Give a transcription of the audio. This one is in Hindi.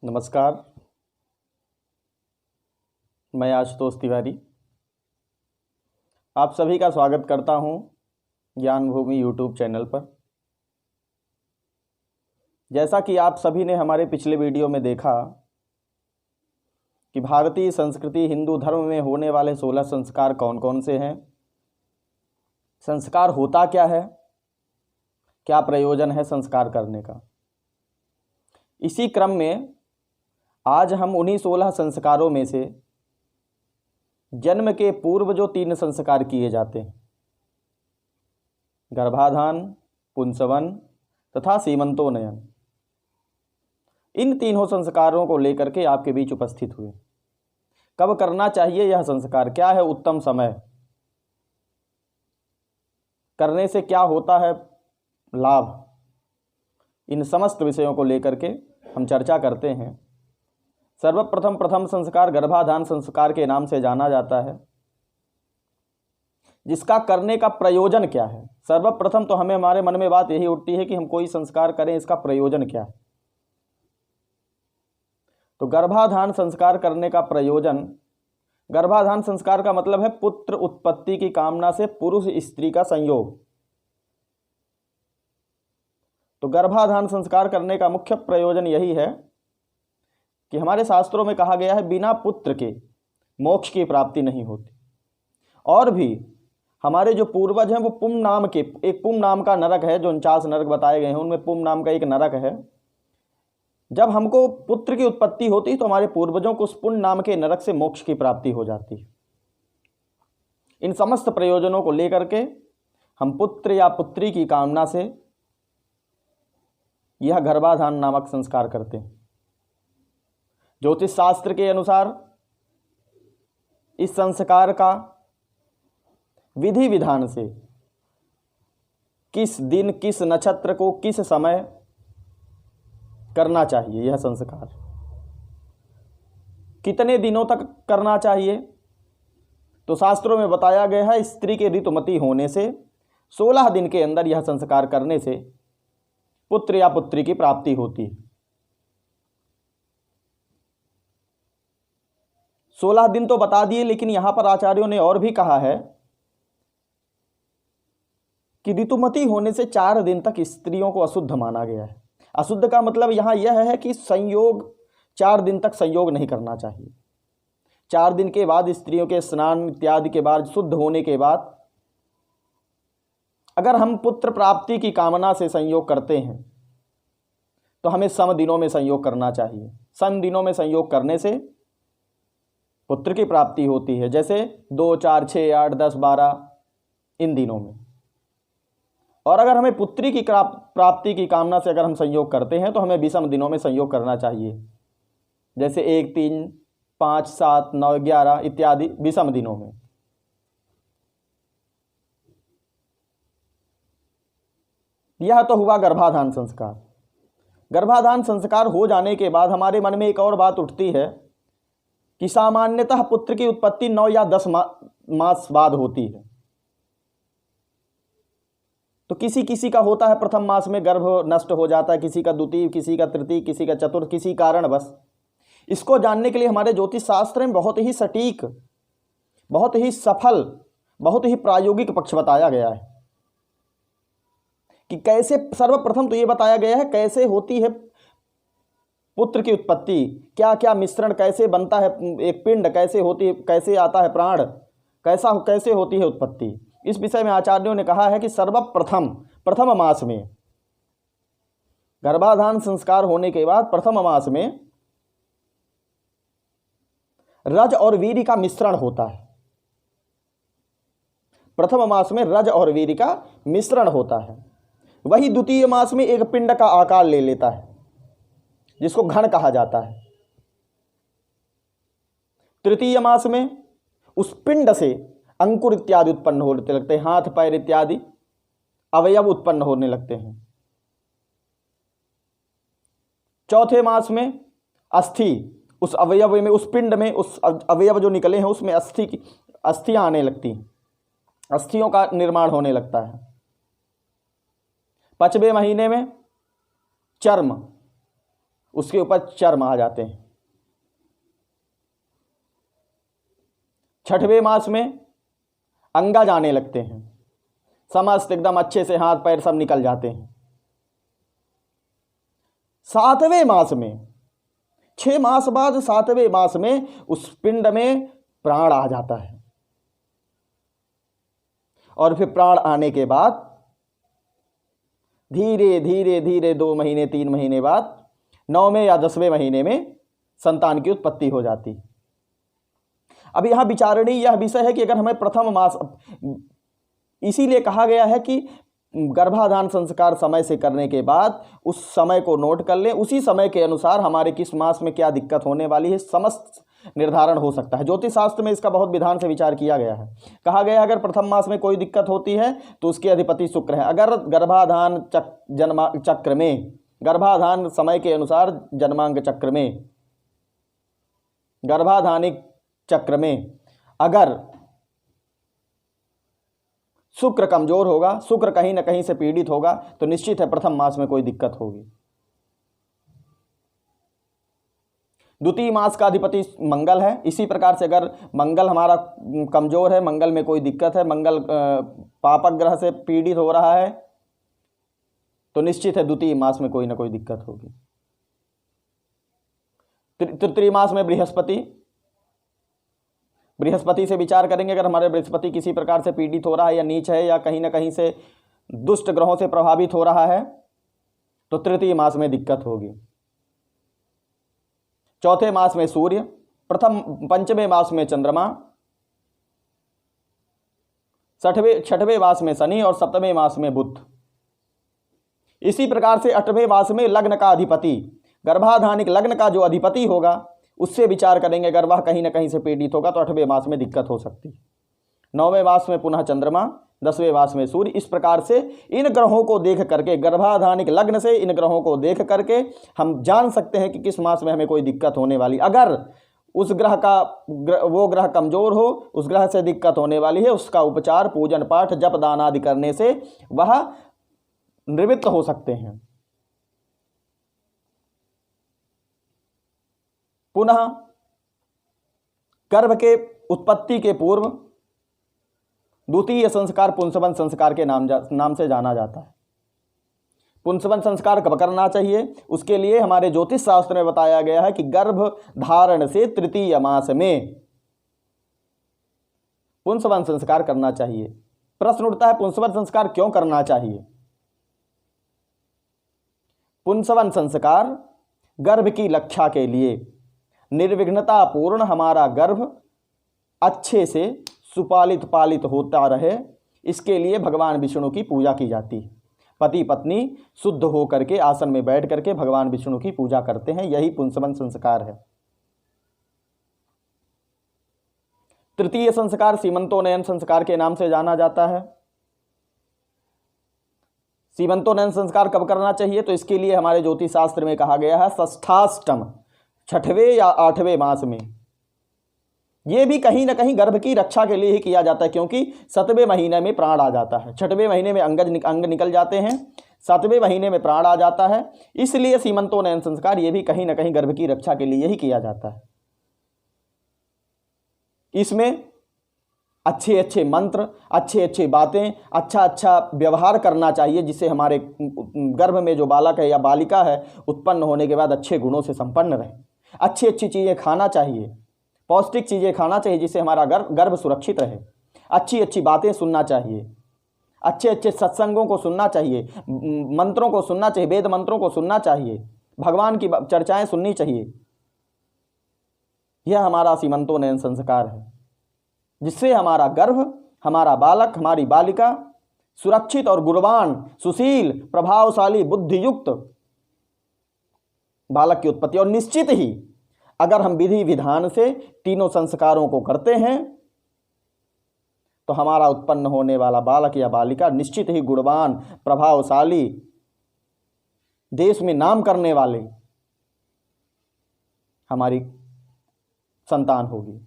नमस्कार। मैं आशुतोष तिवारी आप सभी का स्वागत करता हूं ज्ञान भूमि यूट्यूब चैनल पर। जैसा कि आप सभी ने हमारे पिछले वीडियो में देखा कि भारतीय संस्कृति हिंदू धर्म में होने वाले 16 संस्कार कौन कौन से हैं, संस्कार होता क्या है, क्या प्रयोजन है संस्कार करने का। इसी क्रम में आज हम उन्हीं 16 संस्कारों में से जन्म के पूर्व जो 3 संस्कार किए जाते हैं, गर्भाधान, पुंसवन तथा सीमंतोन्नयन, इन तीनों संस्कारों को लेकर के आपके बीच उपस्थित हुए। कब करना चाहिए यह संस्कार, क्या है उत्तम समय, करने से क्या होता है लाभ, इन समस्त विषयों को लेकर के हम चर्चा करते हैं। प्रथम संस्कार गर्भाधान संस्कार के नाम से जाना जाता है, जिसका करने का प्रयोजन क्या है। सर्वप्रथम तो हमारे मन में बात यही उठती है कि हम कोई संस्कार करें, इसका प्रयोजन क्या है। तो गर्भाधान संस्कार करने का प्रयोजन, गर्भाधान संस्कार का मतलब है पुत्र उत्पत्ति की कामना से पुरुष स्त्री का संयोग। तो गर्भाधान संस्कार करने का मुख्य प्रयोजन यही है कि हमारे शास्त्रों में कहा गया है बिना पुत्र के मोक्ष की प्राप्ति नहीं होती। और भी हमारे जो पूर्वज हैं वो पुम नाम के, एक पुम नाम का नरक है, जो 49 नरक बताए गए हैं, उनमें पुम नाम का एक नरक है। जब हमको पुत्र की उत्पत्ति होती तो हमारे पूर्वजों को उस पुण्य नाम के नरक से मोक्ष की प्राप्ति हो जाती है। इन समस्त प्रयोजनों को लेकर के हम पुत्र या पुत्री की कामना से यह गर्भाधान नामक संस्कार करते हैं। ज्योतिष शास्त्र के अनुसार इस संस्कार का विधि विधान से किस दिन किस नक्षत्र को किस समय करना चाहिए, यह संस्कार कितने दिनों तक करना चाहिए, तो शास्त्रों में बताया गया है स्त्री के ऋतुमती होने से 16 दिन के अंदर यह संस्कार करने से पुत्र या पुत्री की प्राप्ति होती है। 16 दिन तो बता दिए, लेकिन यहां पर आचार्यों ने और भी कहा है कि ऋतुमती होने से 4 दिन तक स्त्रियों को अशुद्ध माना गया है। अशुद्ध का मतलब यहां यह है कि संयोग 4 दिन तक संयोग नहीं करना चाहिए। 4 दिन के बाद स्त्रियों के स्नान इत्यादि के बाद शुद्ध होने के बाद अगर हम पुत्र प्राप्ति की कामना से संयोग करते हैं तो हमें सम दिनों में संयोग करना चाहिए। सम दिनों में संयोग करने से पुत्र की प्राप्ति होती है, जैसे 2, 4, 6, 8, 10, 12 इन दिनों में। और अगर हमें पुत्री की प्राप्ति की कामना से अगर हम संयोग करते हैं तो हमें विषम दिनों में संयोग करना चाहिए, जैसे 1, 3, 5, 7, 9, 11 इत्यादि विषम दिनों में। यह तो हुआ गर्भाधान संस्कार। गर्भाधान संस्कार हो जाने के बाद हमारे मन में एक और बात उठती है कि सामान्यतः पुत्र की उत्पत्ति 9 या 10 मास बाद होती है। तो किसी किसी का होता है प्रथम मास में गर्भ नष्ट हो जाता है, किसी का द्वितीय, किसी का तृतीय, किसी का चतुर्थ, किसी कारण बस। इसको जानने के लिए हमारे ज्योतिष शास्त्र में बहुत ही सटीक, बहुत ही सफल, बहुत ही प्रायोगिक पक्ष बताया गया है कि कैसे, सर्वप्रथम तो ये बताया गया है कैसे होती है पुत्र की उत्पत्ति, क्या क्या मिश्रण कैसे बनता है, एक पिंड कैसे होती है, कैसे आता है प्राण, कैसे होती है उत्पत्ति। इस विषय में आचार्यों ने कहा है कि प्रथम मास में, गर्भाधान संस्कार होने के बाद प्रथम मास में रज और वीर्य का मिश्रण होता है। प्रथम मास में रज और वीर्य का मिश्रण होता है। वही द्वितीय मास में एक पिंड का आकार ले लेता है, जिसको घन कहा जाता है। तृतीय मास में उस पिंड से अंकुर इत्यादि उत्पन्न होने लगते हैं, हाथ पैर इत्यादि अवयव उत्पन्न होने लगते हैं। चौथे मास में अस्थि, उस अवयव में, उस पिंड में, उस अवयव जो निकले हैं उसमें अस्थियां आने लगती हैं, अस्थियों का निर्माण होने लगता है। 5वें महीने में चर्म, उसके ऊपर चर्म आ जाते हैं। 6वें मास में अंगा जाने लगते हैं, समस्त एकदम अच्छे से हाथ पैर सब निकल जाते हैं। 7वें मास में, 6 मास बाद 7वें मास में उस पिंड में प्राण आ जाता है। और फिर प्राण आने के बाद धीरे धीरे धीरे 2 महीने 3 महीने बाद 9वें या 10वें महीने में संतान की उत्पत्ति हो जाती है। अब यहां विचारणीय यह विषय है कि अगर हमें प्रथम मास, इसीलिए कहा गया है कि गर्भाधान संस्कार समय से करने के बाद उस समय को नोट कर लें, उसी समय के अनुसार हमारे किस मास में क्या दिक्कत होने वाली है समस्त निर्धारण हो सकता है। ज्योतिष शास्त्र में इसका बहुत विधान से विचार किया गया है। कहा गया है अगर प्रथम मास में कोई दिक्कत होती है तो उसके अधिपति शुक्र है। अगर गर्भाधान चक्र में, गर्भाधान समय के अनुसार जन्मांग चक्र में, गर्भाधानिक चक्र में अगर शुक्र कमजोर होगा, शुक्र कहीं ना कहीं से पीड़ित होगा, तो निश्चित है प्रथम मास में कोई दिक्कत होगी। द्वितीय मास का अधिपति मंगल है। इसी प्रकार से अगर मंगल हमारा कमजोर है, मंगल में कोई दिक्कत है, मंगल पापक ग्रह से पीड़ित हो रहा है, तो निश्चित है द्वितीय मास में कोई ना कोई दिक्कत होगी। तृतीय मास में बृहस्पति से विचार करेंगे। अगर हमारे बृहस्पति किसी प्रकार से पीड़ित हो रहा है या नीच है या कहीं ना कहीं से दुष्ट ग्रहों से प्रभावित हो रहा है, तो तृतीय मास में दिक्कत होगी। चौथे मास में सूर्य, पंचवें मास में चंद्रमा, छठवें मास में शनि और 7वें मास में बुध। इसी प्रकार से 8वें मास में लग्न का अधिपति, गर्भाधानिक लग्न का जो अधिपति होगा उससे विचार करेंगे। अगर वह कहीं ना कहीं से पीड़ित होगा तो 8वें मास में दिक्कत हो सकती है। 9वें मास में पुनः चंद्रमा, 10वें मास में सूर्य। इस प्रकार से इन ग्रहों को देख करके, गर्भाधानिक लग्न से इन ग्रहों को देख करके हम जान सकते हैं कि किस मास में हमें कोई दिक्कत होने वाली। अगर उस ग्रह का वो ग्रह कमजोर हो, उस ग्रह से दिक्कत होने वाली है, उसका उपचार, पूजन पाठ, जप दान आदि करने से वह निवृत्त हो सकते हैं। पुनः गर्भ के उत्पत्ति के पूर्व द्वितीय संस्कार पुंसवन संस्कार के नाम से जाना जाता है। पुंसवन संस्कार कब करना चाहिए? उसके लिए हमारे ज्योतिष शास्त्र में बताया गया है कि गर्भ धारण से तृतीय मास में पुंसवन संस्कार करना चाहिए। प्रश्न उठता है पुंसवन संस्कार क्यों करना चाहिए? पुंसवन संस्कार गर्भ की रक्षा के लिए, निर्विघ्नता पूर्ण हमारा गर्भ अच्छे से सुपालित पालित होता रहे, इसके लिए भगवान विष्णु की पूजा की जाती है। पति पत्नी शुद्ध हो करके आसन में बैठ करके भगवान विष्णु की पूजा करते हैं, यही पुंसवन संस्कार है। तृतीय संस्कार सीमंतोन्नयन संस्कार के नाम से जाना जाता है। सीमंतोन्नयन संस्कार कब करना चाहिए? तो इसके लिए हमारे ज्योतिष शास्त्र में कहा गया है षष्ठाष्टम, 6वें या 8वें मास में। यह भी कहीं ना कहीं गर्भ की रक्षा के लिए ही किया जाता है, क्योंकि 7वें महीने में प्राण आ जाता है। 6वें महीने में अंग निकल जाते हैं, 7वें महीने में प्राण आ जाता है, इसलिए सीमंतोन्नयन संस्कार ये भी कहीं ना कहीं गर्भ की रक्षा के लिए ही किया जाता है। इसमें अच्छे अच्छे मंत्र, अच्छे अच्छे बातें, अच्छा व्यवहार करना चाहिए, जिससे हमारे गर्भ में जो बालक है या बालिका है उत्पन्न होने के बाद अच्छे गुणों से संपन्न रहे। अच्छी अच्छी चीज़ें खाना चाहिए, पौष्टिक चीज़ें खाना चाहिए, जिससे हमारा गर्भ सुरक्षित रहे। अच्छी अच्छी बातें सुनना चाहिए, अच्छे अच्छे सत्संगों को सुनना चाहिए, मंत्रों को सुनना चाहिए, वेद मंत्रों को सुनना चाहिए, भगवान की चर्चाएं सुननी चाहिए। यह हमारा सीमंतोन्नयन संस्कार है, जिससे हमारा गर्भ, हमारा बालक, हमारी बालिका सुरक्षित और गुणवान, सुशील, प्रभावशाली, बुद्धियुक्त बालक की उत्पत्ति। और निश्चित ही अगर हम विधि विधान से तीनों संस्कारों को करते हैं तो हमारा उत्पन्न होने वाला बालक या बालिका निश्चित ही गुणवान, प्रभावशाली, देश में नाम करने वाले हमारी संतान होगी।